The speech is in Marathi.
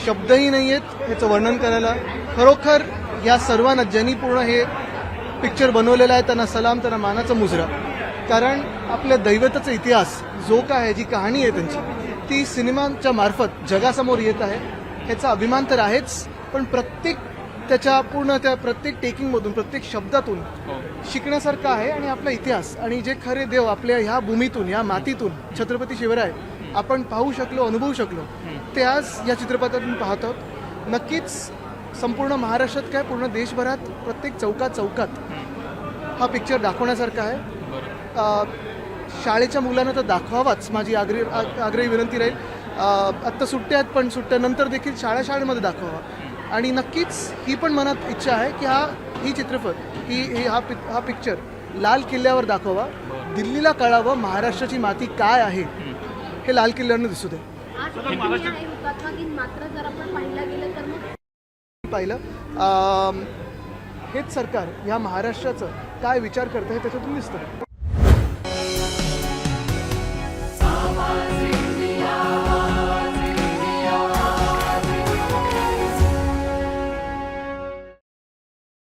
शब्दही नाही आहेत ह्याचं वर्णन करायला. खरोखर या सर्वांना ज्यांनी पूर्ण हे पिक्चर बनवलेलं आहे त्यांना सलाम, त्यांना मानाचा मुजरा. कारण आपल्या दैवताचा इतिहास जो काय आहे, जी कहाणी आहे त्यांची, ती सिनेमाच्या मार्फत जगासमोर येत आहे. ह्याचा अभिमान तर आहेच, पण प्रत्येक त्याच्या पूर्ण त्या प्रत्येक टेकिंगमधून, प्रत्येक शब्दातून शिकण्यासारखं आहे. आणि आपला इतिहास आणि जे खरे देव आपल्या ह्या भूमीतून, ह्या मातीतून छत्रपती शिवराय आपण पाहू शकलो, अनुभवू शकलो, ते आज या चित्रपटातून पाहत आहोत. नक्कीच संपूर्ण महाराष्ट्रात काय, पूर्ण देशभरात प्रत्येक चौकात चौकात हा पिक्चर दाखवण्यासारखा आहे. शाळेच्या मुलांना तर दाखवावाच, माझी आग्रही विनंती राहील. आत्ता सुट्ट्या आहेत, पण सुट्ट्यानंतर देखील शाळेमध्ये दाखवावा. आणि नक्कीच ही पण मनात इच्छा आहे की ही चित्रपट हा पिक्चर लाल किल्ल्यावर दाखवावा. दिल्लीला कळावं महाराष्ट्राची माती काय आहे हे लाल किल्ल्यावरनं दिसू दे. पाहिलं हेच सरकार या महाराष्ट्राचं काय विचार करतं हे त्याच्यातून दिसतं.